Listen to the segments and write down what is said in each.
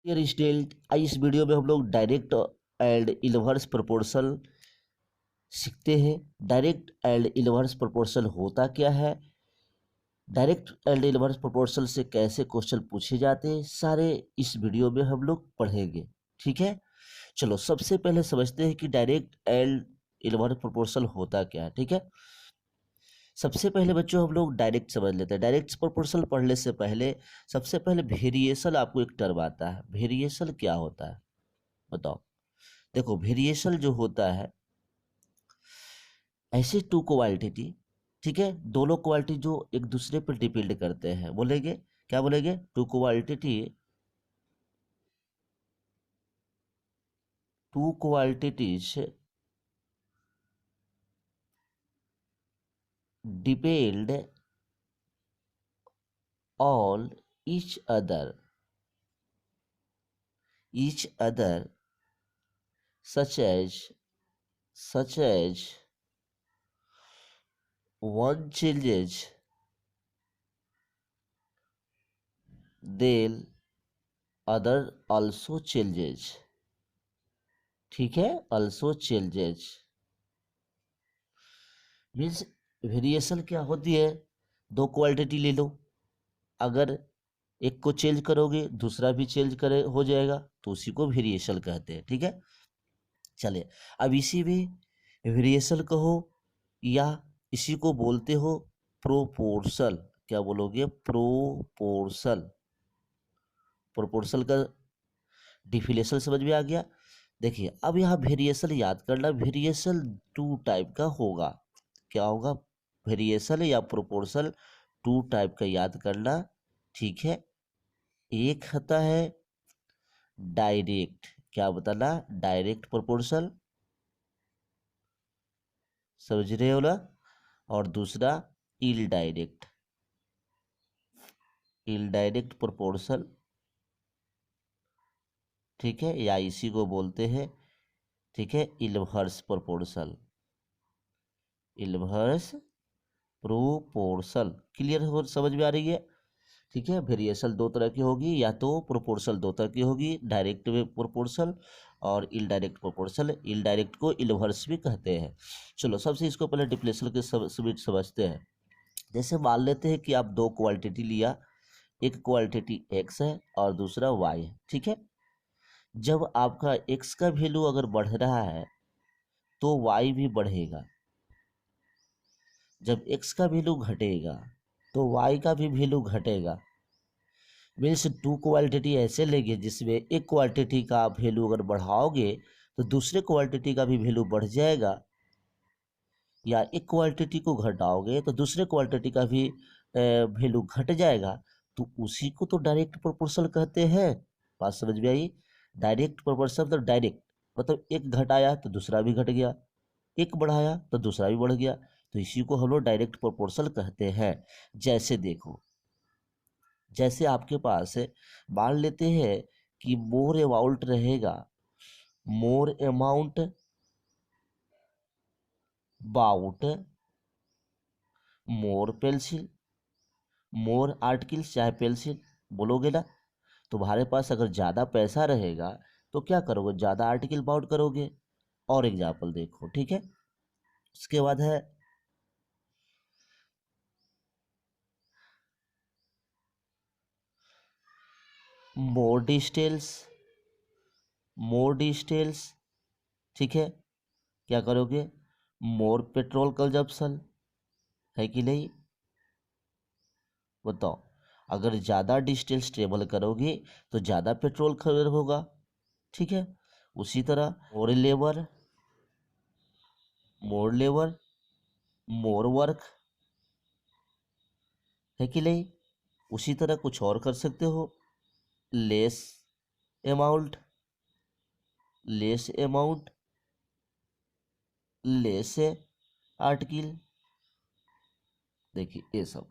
Dear student, आज इस video में हम लोग डायरेक्ट एंड इनवर्स प्रोपोर्शनल सीखते हैं। डायरेक्ट एंड इनवर्स प्रोपोर्शनल होता क्या है, डायरेक्ट एंड इनवर्स प्रोपोर्शनल से कैसे क्वेश्चन पूछे जाते हैं, सारे इस वीडियो में हम लोग पढ़ेंगे। ठीक है, चलो सबसे पहले समझते हैं कि डायरेक्ट एंड इनवर्स प्रोपोर्शनल होता क्या है। ठीक है, सबसे पहले बच्चों हम लोग डायरेक्ट समझ लेते हैं। डायरेक्ट प्रोपोर्शनल पढ़ने से पहले सबसे पहले वेरिएशन आपको एक टर्म आता है। वेरिएशन क्या होता है बताओ। देखो, वेरिएशन जो होता है, ऐसे टू क्वालिटी, ठीक है, दोनों क्वालिटी जो एक दूसरे पर डिपेंड करते हैं, बोलेंगे क्या, बोलेंगे two qualities depend on each other such as one changes then other also changes। ठीक है, also changes मीन्स वेरिएशन क्या होती है, दो क्वालिटी ले लो, अगर एक को चेंज करोगे दूसरा भी चेंज करे हो जाएगा, तो उसी को वेरिएशन कहते हैं। ठीक है, चलिए अब इसी में वेरिएशन कहो या इसी को बोलते हो प्रोपोर्शल। क्या बोलोगे, प्रोपोर्शल। प्रोपोर्शल का डिफिनेशन समझ में आ गया। देखिए अब यहाँ वेरिएशन याद करना, वेरिएशन टू टाइप का होगा। क्या होगा, वेरिएशन या प्रोपोर्शल टू टाइप का याद करना। ठीक है, एक होता है डायरेक्ट, क्या बताना, डायरेक्ट प्रोपोर्शल, समझ रहे हो ना, और दूसरा इनडायरेक्ट, इनडायरेक्ट प्रोपोर्शल। ठीक है, या इसी को बोलते हैं, ठीक है, इनवर्स प्रोपोर्शल, इनवर्स प्रोपोर्शल। क्लियर हो, समझ में आ रही है। ठीक है, वेरिएशन दो तरह की होगी, या तो प्रोपोर्शल दो तरह की होगी, डायरेक्ट में प्रोपोर्शल और इनडायरेक्ट प्रोपोर्शल। इनडायरेक्ट को इनवर्स भी कहते हैं। चलो सबसे इसको पहले डिफिनेशन के समझते हैं। जैसे मान लेते हैं कि आप दो क्वांटिटी लिया, एक क्वांटिटी एक्स है और दूसरा वाई है। ठीक है, जब आपका एक्स का वैल्यू अगर बढ़ रहा है तो वाई भी बढ़ेगा, जब एक्स का वैल्यू घटेगा तो वाई का भी वैल्यू घटेगा। मीन्स टू क्वांटिटी ऐसे लेंगे जिसमें एक क्वांटिटी का वैल्यू अगर बढ़ाओगे तो दूसरे क्वांटिटी का भी वैल्यू बढ़ जाएगा, या एक क्वांटिटी को घटाओगे तो दूसरे क्वांटिटी का भी वैल्यू घट जाएगा। तो उसी को तो डायरेक्ट प्रोपोर्शनल कहते हैं। बात समझ में आई। डायरेक्ट प्रोपोर्शनल मतलब डायरेक्ट, मतलब एक घटाया तो दूसरा भी घट गया, एक बढ़ाया तो दूसरा भी बढ़ गया, तो इसी को हम लोग डायरेक्ट प्रोपोर्शनल कहते हैं। जैसे देखो, जैसे आपके पास मान लेते हैं कि मोर अमाउंट रहेगा, मोर अमाउंट बाउट मोर पेंसिल, मोर आर्टिकल्स चाहे पेंसिल, बोलोगे ना। तुम्हारे पास अगर ज़्यादा पैसा रहेगा तो क्या करोगे, ज़्यादा आर्टिकल बाउट करोगे। और एग्जाम्पल देखो, ठीक है, उसके बाद है मोर डिस्टेल्स, मोर डिस्टेल्स। ठीक है, क्या करोगे, मोर पेट्रोल कंजप्शन, है कि नहीं, बताओ। अगर ज़्यादा डिस्टेंस ट्रेवल करोगे तो ज़्यादा पेट्रोल खर्च होगा। ठीक है, उसी तरह मोर लेबर, मोर वर्क, है कि नहीं। उसी तरह कुछ और कर सकते हो, less amount, less amount, less article. देखिए ये सब,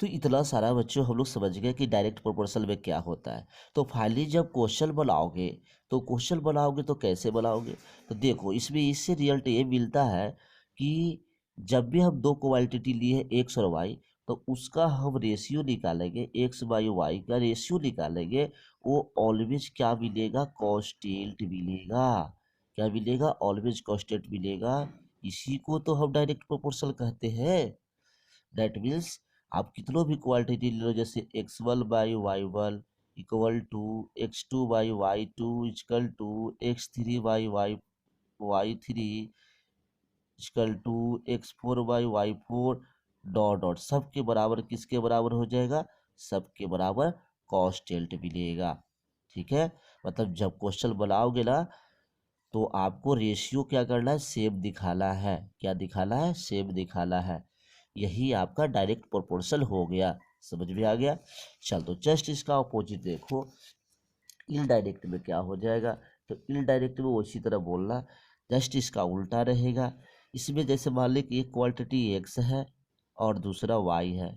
तो इतना सारा बच्चों हम लोग समझ गए कि डायरेक्ट प्रोपोर्शनल में क्या होता है। तो फाइनली जब क्वेश्चन बनाओगे तो क्वेश्चन बनाओगे तो कैसे बनाओगे, तो देखो इसमें इससे रिजल्ट ये मिलता है कि जब भी हम दो क्वांटिटी लिए एक्स और वाई, तो उसका हम रेशियो निकालेंगे, एक्स बाई वाई का रेशियो निकालेंगे, वो ऑलवेज क्या मिलेगा, कॉन्स्टेंट मिलेगा। क्या मिलेगा, ऑलवेज कॉन्स्टेंट मिलेगा। इसी को तो हम डायरेक्ट प्रोपोर्शनल कहते हैं। दैट मीन्स आप कितनों भी क्वांटिटी ले लो, जैसे x one by y one equal to x two by y two equal to x three by y three equal to x four by y four dot dot, सबके बराबर किसके बराबर हो जाएगा, सबके बराबर कॉन्स्टेंट मिलेगा। ठीक है, मतलब जब क्वेश्चन बनाओगे ना तो आपको रेशियो क्या करना है, सेम दिखाना है। क्या दिखाना है, सेम दिखाना है। यही आपका डायरेक्ट प्रोपोर्शनल हो गया। समझ में आ गया। चल तो जस्ट इसका अपोजिट देखो, इनडायरेक्ट में क्या हो जाएगा। तो इनडायरेक्ट में उसी तरह बोलना, जस्ट इसका उल्टा रहेगा। इसमें जैसे मान ली कि एक क्वांटिटी एक्स है और दूसरा वाई है,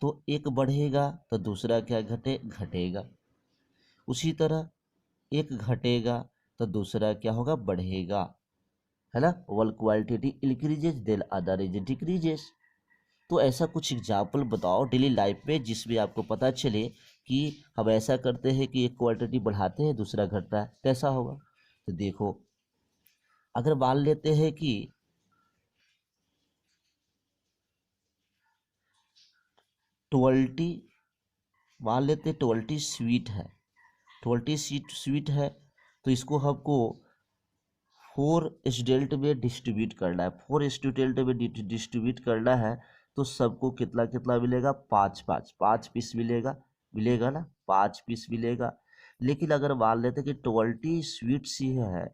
तो एक बढ़ेगा तो दूसरा क्या घटेगा। उसी तरह एक घटेगा तो दूसरा क्या होगा, बढ़ेगा, है ना। One quality increases then other is decreases. तो ऐसा कुछ एग्जाम्पल बताओ डेली लाइफ में जिसमें आपको पता चले कि हम ऐसा करते हैं कि एक क्वांटिटी बढ़ाते हैं दूसरा घटता है, कैसा होगा। तो देखो, अगर मान लेते हैं कि 20, मान लेते 20 स्वीट है, 20 स्वीट है, तो इसको हमको 4 स्टूडेंट में डिस्ट्रीब्यूट करना है, 4 स्टूडेंट में डिस्ट्रीब्यूट करना है। तो सबको कितना कितना मिलेगा, 5 पीस मिलेगा, मिलेगा ना, 5 पीस मिलेगा। लेकिन अगर मान लेते कि 20 स्वीट्स ही है,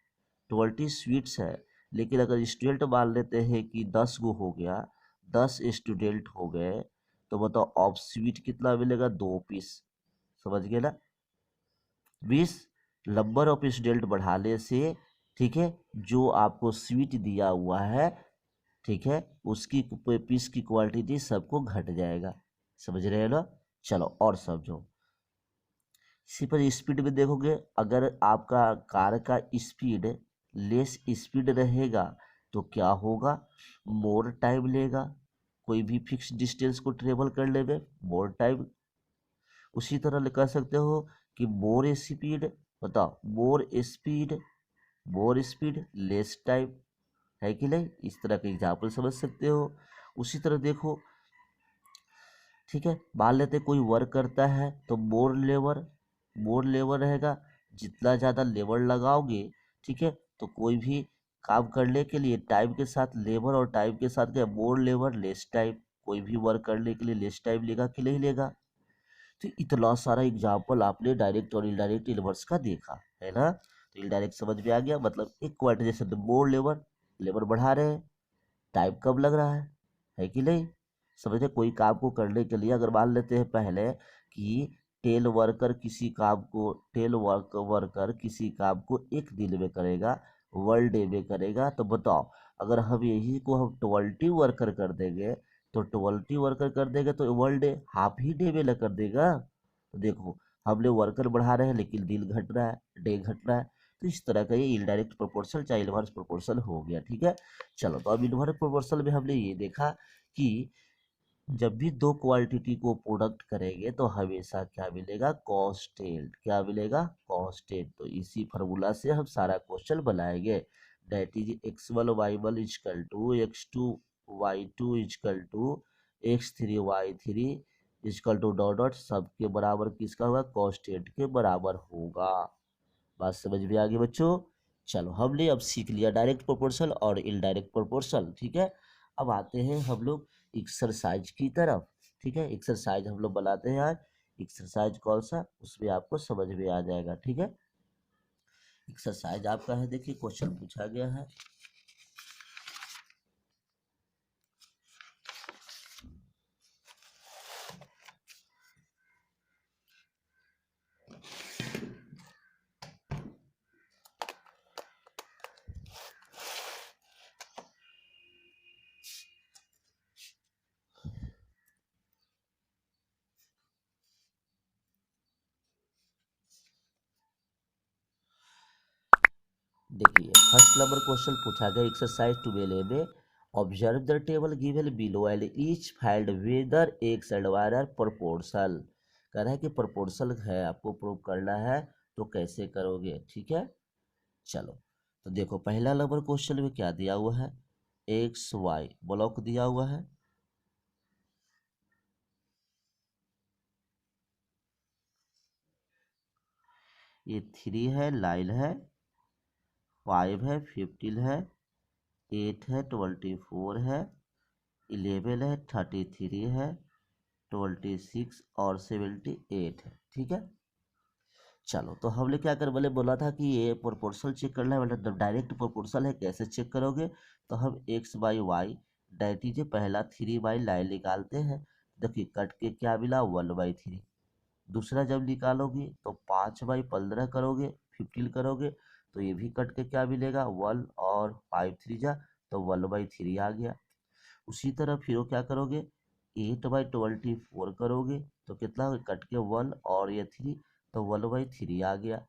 20 स्वीट्स है, लेकिन अगर स्टूडेंट मान लेते हैं कि 10 गो हो गया, 10 स्टूडेंट हो गए, तो बताओ ऑफ स्वीट कितना मिलेगा, 2 पीस। समझ गए ना। 20 नंबर ऑफ स्टूडेंट बढ़ाने से, ठीक है, जो आपको स्वीट दिया हुआ है, ठीक है, उसकी पीस की क्वांटिटी सबको घट जाएगा। समझ रहे हो ना। चलो और समझो। इसी पर स्पीड में देखोगे, अगर आपका कार का स्पीड लेस स्पीड रहेगा तो क्या होगा, मोर टाइम लेगा, कोई भी फिक्स डिस्टेंस को ट्रेवल करने में मोर टाइम। उसी तरह कह सकते हो कि मोर स्पीड, बताओ मोर स्पीड लेस टाइम, है कि नहीं। इस तरह के एग्जाम्पल समझ सकते हो। उसी तरह देखो, ठीक है, मान लेते कोई वर्क करता है तो मोर लेबर रहेगा। जितना ज़्यादा लेबर लगाओगे, ठीक है, तो कोई भी काम करने के लिए टाइम के साथ लेबर और टाइम के साथ क्या, मोर लेबर लेस टाइम, कोई भी वर्क करने के लिए लेस टाइम लेगा कि नहीं लेगा। तो इतना सारा एग्जाम्पल आपने डायरेक्ट और इनडायरेक्ट इनवर्स का देखा है ना। तो इनडायरेक्ट समझ में आ गया, मतलब एक क्वांटिटी जैसे मोर लेबर, लेबर बढ़ा रहे हैं, टाइम कम लग रहा है कि नहीं। समझे, कोई काम को करने के लिए अगर मान लेते हैं पहले कि टेल वर्कर किसी काम को एक दिन में करेगा, 1 डे में करेगा, तो बताओ अगर हम यही को हम 20 वर्कर कर देंगे, तो 20 वर्कर कर देंगे तो 1 डे हाफ ही डे में ल कर देगा। तो देखो, हमने वर्कर बढ़ा रहे हैं लेकिन दिन घट रहा है, डे घट रहा है। तो इस तरह का ये इनडायरेक्ट प्रोपोर्शनल चाहे इनवर्स प्रोपोर्शनल हो गया। ठीक है, चलो तो अब इनवर्स प्रोपोर्शनल में हमने ये देखा कि जब भी दो क्वांटिटी को प्रोडक्ट करेंगे तो हमेशा क्या मिलेगा, कांस्टेंट। क्या मिलेगा, कांस्टेंट। तो इसी फार्मूला से हम सारा क्वेश्चन बनाएंगे। That is x one y one is equal to x two y two is equal to x three y three is equal to dot dot, सबके बराबर किसका होगा, कांस्टेंट के बराबर होगा। बात समझ में आ गई बच्चों। चलो हमने अब सीख लिया डायरेक्ट प्रोपोर्शनल और इनडायरेक्ट प्रोपोर्शनल। ठीक है, अब आते हैं हम लोग एक्सरसाइज की तरफ। ठीक है, एक्सरसाइज हम लोग बनाते हैं आज। एक्सरसाइज कौन सा, उसमें आपको समझ में आ जाएगा। ठीक है, एक्सरसाइज आपका है, देखिए क्वेश्चन पूछा गया है। देखिए फर्स्ट नंबर क्वेश्चन पूछा गया, एक्सरसाइज 12A में observe the table given below and each find whether x and y are proportional. कह रहा है कि प्रोपोर्शनल है, आपको प्रूव करना है, तो कैसे करोगे, ठीक है। चलो तो देखो पहला नंबर क्वेश्चन में क्या दिया हुआ है, एक्स वाई ब्लॉक दिया हुआ है, ये 3 है, 9 है, 5 है, 15 है, 8 है, 24 है, 11 है, 33 है, 26 और 78 है, ठीक है। चलो तो हमने क्या कर बोले बोला था कि ये प्रोपोर्शनल चेक करना है, मतलब डायरेक्ट प्रोपोर्शनल है, कैसे चेक करोगे, तो हम एक्स बाई वाई डायरेक्ट पहला 3/9 निकालते हैं। देखिए कट के क्या मिला 1/3। दूसरा जब निकालोगे तो 5/15 करोगे, 15 करोगे, तो ये भी कट के क्या मिलेगा 1 और 5 3 जा, तो 1/3 आ गया। उसी तरह फिर वो क्या करोगे 8/24 करोगे, तो कितना होगा कट के 1 और ये 3, तो 1/3 आ गया।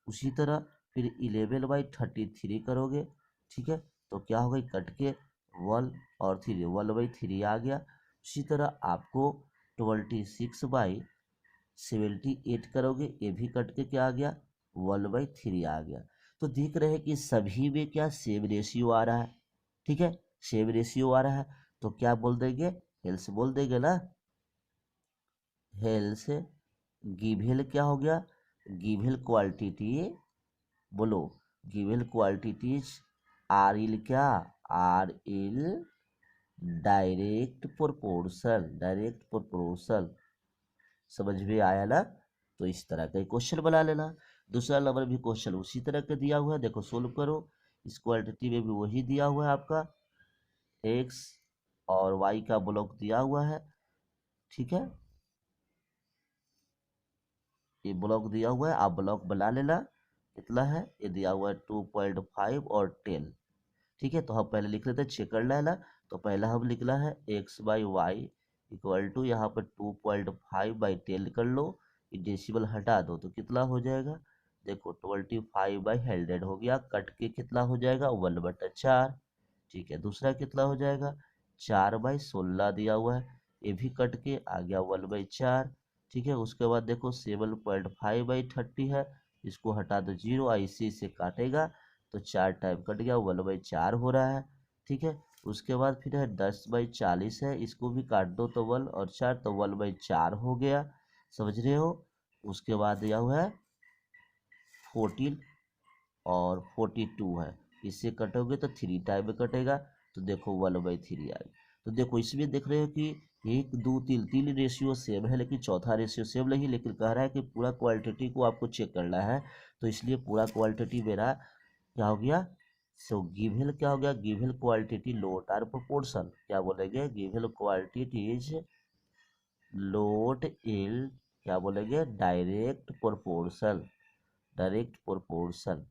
उसी तरह फिर 11/33 करोगे, ठीक है, तो क्या होगा कट के 1 और 3, 1/3 आ गया। उसी तरह आपको 26/78 करोगे, ये भी कट के क्या आ गया 1/3 आ गया। तो देख रहे हैं कि सभी में क्या सेम रेशियो आ रहा है, ठीक है, सेम रेशियो आ रहा है, तो क्या बोल देंगे हेल्स बोल देंगे ना, हेल्स गिवन क्या हो गया, गिवन क्वांटिटी, बोलो गिवन क्वांटिटीज आर इल क्या, are in direct proportion, direct proportion, समझ में आया ना। तो इस तरह का क्वेश्चन बना लेना। दूसरा नंबर भी क्वेश्चन उसी तरह का दिया हुआ है, देखो सोल्व करो। इस क्वांटिटी में भी वही दिया हुआ है आपका, एक्स और वाई का ब्लॉक दिया हुआ है, ठीक है, ये ब्लॉक दिया हुआ है, आप ब्लॉक बना लेना। कितना है ये दिया हुआ है 2.5 और 10, ठीक है। तो हम पहले लिख लेते हैं, चेक करना है ना। तो पहला हम लिखना है x by y equal to यहाँ पर 2.5/10 कर लो, ये डेसिमल हटा दो तो कितना हो जाएगा, देखो 25/100 हो गया, कट के कितना हो जाएगा 1/4, ठीक है। दूसरा कितना हो जाएगा 4/16 दिया हुआ है, ये भी कट के आ गया 1/4, ठीक है। उसके बाद देखो 7.5/30 है, इसको हटा दो 0, IC से काटेगा तो 4 टाइम कट गया 1/4 हो रहा है, ठीक है। उसके बाद फिर है 10/40 है, इसको भी काट दो तो 1 और 4 तो 1/4 हो गया, समझ रहे हो। उसके बाद यह हुआ है 14 और 42 है, इससे कटोगे तो 3 टाइम में कटेगा, तो देखो 1/3 आ गया। तो देखो इसमें देख रहे हो कि 1 2 3 तीन रेशियो सेम है, लेकिन चौथा रेशियो सेम नहीं, लेकिन कह रहा है कि पूरा क्वालिटी को आपको चेक करना है, तो इसलिए पूरा क्वालिटी मेरा क्या हो गया, सो गिवन क्या हो गया, given quality lot are proportion, क्या बोलेंगे given quality is lot in क्या बोलेंगे डायरेक्ट प्रोपोर्शन, डायरेक्ट प्रोपोर्शन,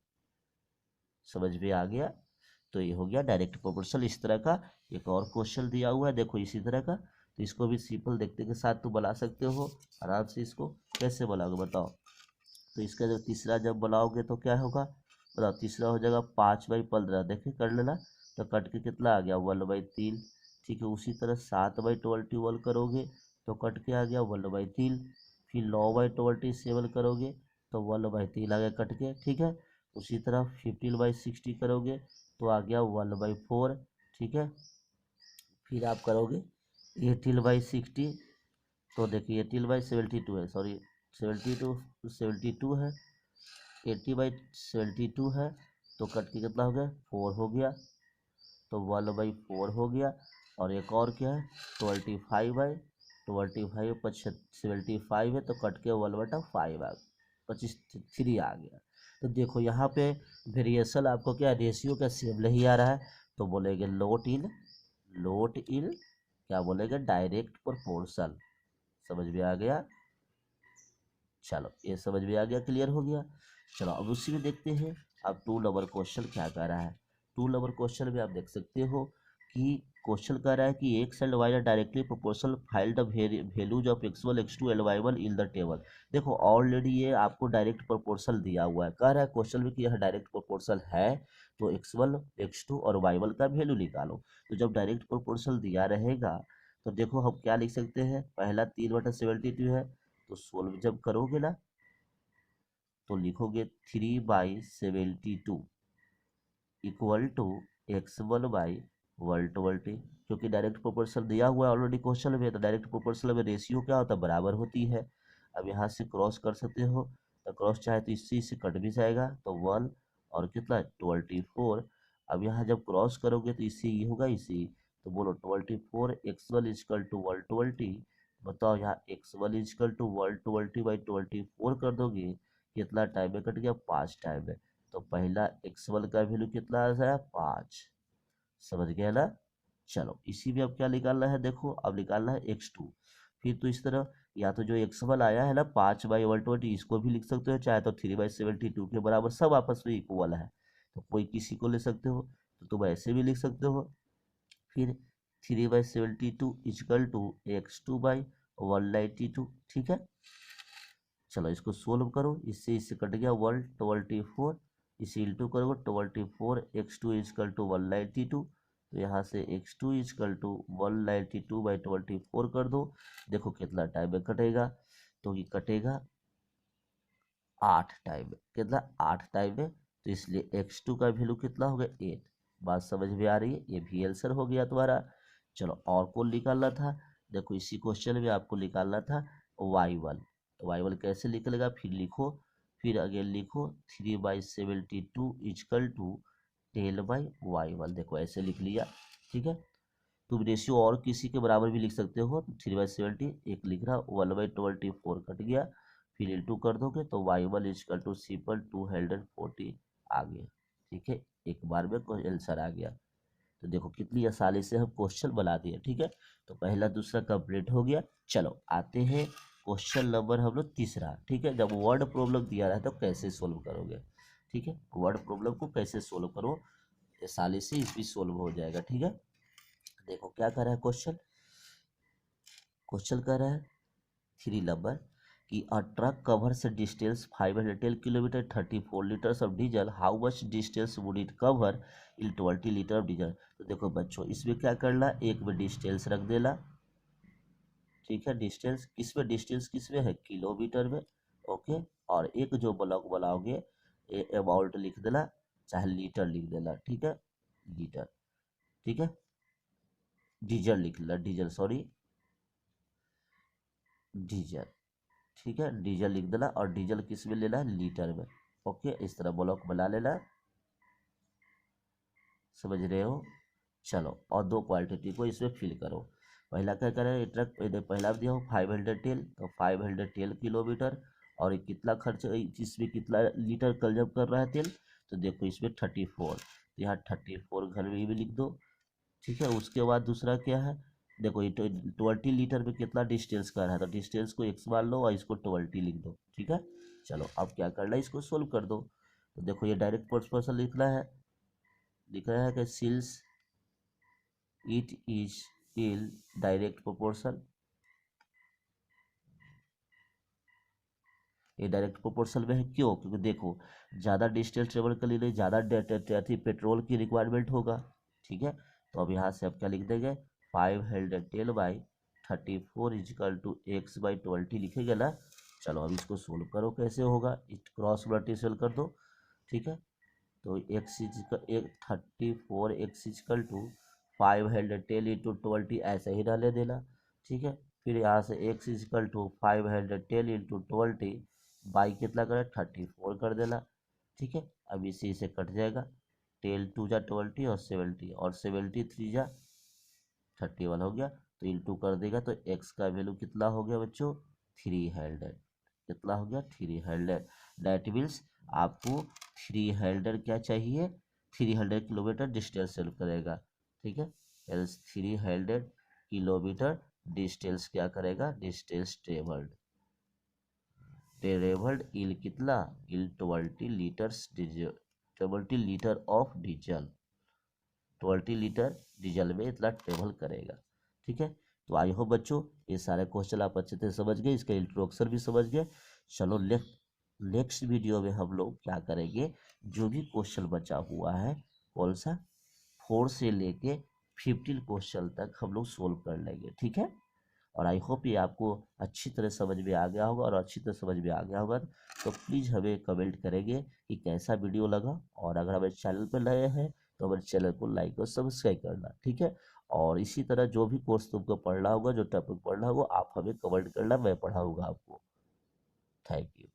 समझ में आ गया। तो ये हो गया डायरेक्ट प्रोपोर्शनल। इस तरह का एक और क्वेश्चन दिया हुआ है, देखो इसी तरह का, तो इसको भी सिंपल देखते के साथ तो बना सकते हो आराम से। इसको कैसे बनाओगे बताओ, तो इसका जब तीसरा जब बनाओगे तो क्या होगा बताओ, तीसरा हो जाएगा 5/15, देखिए कर लेना, तो कट के कितना आ गया 1/3, ठीक है। उसी तरह 7/21 करोगे तो कट के आ गया 1/3, फिर 9/27 करोगे तो 1/3 आ गया कट के, ठीक है। उसी तरह 15/60 करोगे तो आ गया 1/4, ठीक है। फिर आप करोगे 18/60, तो देखिए 18/72 है, सॉरी 72 है, 80/72 है, तो कट के कितना हो गया 4 हो गया, तो 1/4 हो गया। और एक और क्या है 25/25 75 है, तो कट के 1/5 आ गया, 25/3 आ गया। तो देखो यहाँ पे वेरिएशन आपको क्या रेशियो का सेम नहीं आ रहा है, तो बोलेंगे लोट इन क्या बोलेंगे डायरेक्ट प्रोपोर्शन, समझ में आ गया। चलो ये समझ में आ गया, क्लियर हो गया। चलो अब उसी में देखते हैं अब 2 नंबर क्वेश्चन क्या कह रहा है। 2 नंबर क्वेश्चन में आप देख सकते हो कि क्वेश्चन कह रहा है कि x and y are directly proportional, find the values of x1 x2 and y1 in the table. देखो ऑलरेडी ये आपको डायरेक्ट प्रोपोर्शनल दिया हुआ है, कह रहा है क्वेश्चन में कि यह डायरेक्ट प्रोपोर्शनल है तो x1 x2 और y1 का वैल्यू निकालो। तो जब डायरेक्ट प्रोपोर्शनल दिया रहेगा तो देखो हम क्या लिख सकते हैं, पहला 3/72 है, तो सोल्व जब करोगे ना तो लिखोगे 3/72 इक्वल टू x1/120, क्योंकि डायरेक्ट प्रोपोर्शनल दिया हुआ है ऑलरेडी क्वेश्चन में, तो डायरेक्ट प्रोपोर्शनल में रेशियो क्या होता है, बराबर होती है। अब यहाँ से क्रॉस कर सकते हो, तो क्रॉस चाहे तो इससे कट भी जाएगा, तो 1 और कितना 24। अब यहाँ जब क्रॉस करोगे तो इससे ये होगा इसी, तो बोलो 24 x1 इजकल टू 120। बताओ यहाँ x1 इजकल टू 120/24 कर दोगे, कितना टाइम में कट गया, 5 टाइम में। तो पहला x1 का वैल्यू कितना आ रहा है, 5। समझ गया ना। चलो इसी में अब क्या निकालना है, देखो अब निकालना है x2। फिर तो इस तरह या तो जो x1 आया है ना 5/120, इसको भी लिख सकते हो, चाहे तो 3/72 के बराबर, सब आपस में इक्वल है, तो कोई किसी को ले सकते हो, तो तुम ऐसे भी लिख सकते हो। फिर 3/72 इजकल टू x2/192, ठीक है। चलो इसको सोल्व करो, इससे कट गया 124, इसे इंटू करोगे 24 x2 इजकल टू 192, तो यहाँ से x2 इजकल टू 192/24 कर दो। देखो कितना टाइम में कटेगा, तो ये कटेगा 8 टाइम में, कितना 8 टाइम में, तो इसलिए x2 का वैल्यू कितना हो गया 8। बात समझ में आ रही है, ये भी आंसर हो गया तुम्हारा। चलो और कौन निकालना था, देखो इसी क्वेश्चन में आपको निकालना था y1, तो y1 कैसे निकलेगा, फिर लिखो, फिर अगेन लिखो 3/72 इजकल टू 10/y1, देखो ऐसे लिख लिया, ठीक है। तुम रेशियो और किसी के बराबर भी लिख सकते हो, तो 3/70 एक लिख रहा 1/24 कट गया, फिर इंटू कर दोगे तो y1 इजकल टू सिंपल 240 आ गया, ठीक है, एक बार में आंसर आ गया। तो देखो कितनी आसानी से हम क्वेश्चन बना दिए, ठीक है। तो पहला दूसरा कंप्लीट हो गया। चलो आते हैं क्वेश्चन नंबर हम लोग तीसरा, ठीक है। जब वर्ड प्रॉब्लम दिया रहा है तो कैसे सोल्व करोगे, ठीक है, वर्ड प्रॉब्लम को कैसे सोल्व करो, आसानी से इस भी सोल्व हो जाएगा, ठीक है। देखो क्या कर रहा है क्वेश्चन, क्वेश्चन कर रहा है 3 नंबर कि a truck covers distance 510 kilometre 34 litres of diesel, how much distance would it cover in 20 litre of diesel. तो देखो बच्चों इसमें क्या करना, एक में डिस्टेंस रख देना, ठीक है, डिस्टेंस किसमें, डिस्टेंस किसमें है, किलोमीटर में, ओके। और एक जो ब्लॉक बनाओगे अमाउंट लिख देना, चाहे लीटर लिख देना, ठीक है, लीटर, ठीक है, डीजल लिख लेना, डीजल सॉरी, डीजल, ठीक है, डीजल लिख देना, और डीजल किस में लेना है, लीटर में, ओके। इस तरह ब्लॉक बना लेना, समझ रहे हो। चलो और दो क्वांटिटी को इसमें फिल करो। पहला क्या करें, ट्रक पहला दिया हो 510, तो 510 किलोमीटर, और ये कितना खर्च, इसमें कितना लीटर कंज्यूम कर रहा है तेल, तो देखो इसमें 34, तो यहाँ 34 घर में भी लिख दो, ठीक है। उसके बाद दूसरा क्या है, देखो ये 20 लीटर में कितना डिस्टेंस का है, तो डिस्टेंस को x मान लो और इसको 20 लिख दो, ठीक है। चलो अब क्या करना है, इसको सोल्व कर दो। तो देखो ये डायरेक्ट प्रोपोर्शनल लिखना है, लिख रहा है कि since it is in direct proportion, ये डायरेक्ट प्रोपोर्शनल में है, क्यों, क्योंकि देखो ज़्यादा डिस्टेंस ट्रेवल के लिए ज़्यादा पेट्रोल की रिक्वायरमेंट होगा, ठीक है। तो अब यहाँ से अब क्या लिख देंगे, 510/34 इजकल टू x/20 लिखेंगे ना। चलो अब इसको सोल्व करो, कैसे होगा, क्रॉस मल्टीप्लाई कर दो, ठीक है। तो x is equal 34 x is equal to 510 into 20 ऐसे ही डाले देना, ठीक है। फिर यहाँ से x is equal to 510 into 20 by कितना करें 34 कर देना, ठीक है। अब इसी से कट जाएगा, 10 2 जा 20 और 70, और 73 जा 31 हो गया, तो इंटू कर देगा तो x का वैल्यू कितना हो गया बच्चों, 300, कितना हो गया 300। दैट मीन्स आपको 300 क्या चाहिए, 300 किलोमीटर डिस्टेंस सेव करेगा, ठीक है। एल्स 300 किलोमीटर डिस्टेंस क्या करेगा, डिस्टेंस ट्रेवल्ड इन कितना, इन 20 litres diesel, 20 litre of diesel, 20 litre diesel में इतना ट्रेवल करेगा। ठीक है, तो आई होप बच्चों ये सारे क्वेश्चन आप अच्छे से समझ गए, इसका इंट्रोडक्शन भी समझ गए। चलो नेक्स्ट वीडियो में हम लोग क्या करेंगे, जो भी क्वेश्चन बचा हुआ है कौन सा 4 से लेके 15 क्वेश्चन तक हम लोग सोल्व कर लेंगे। ठीक है, और आई होप ये आपको अच्छी तरह समझ में आ गया होगा, और अच्छी तरह समझ में आ गया होगा तो प्लीज़ हमें कमेंट करेंगे कि कैसा वीडियो लगा, और अगर हमारे चैनल पर नए हैं तो हमारे चैनल को लाइक और सब्सक्राइब करना। ठीक है, और इसी तरह जो भी कोर्स तुमको पढ़ना होगा, जो टॉपिक पढ़ना होगा, आप हमें कमेंट करना, मैं पढ़ाऊँगा आपको। Thank you.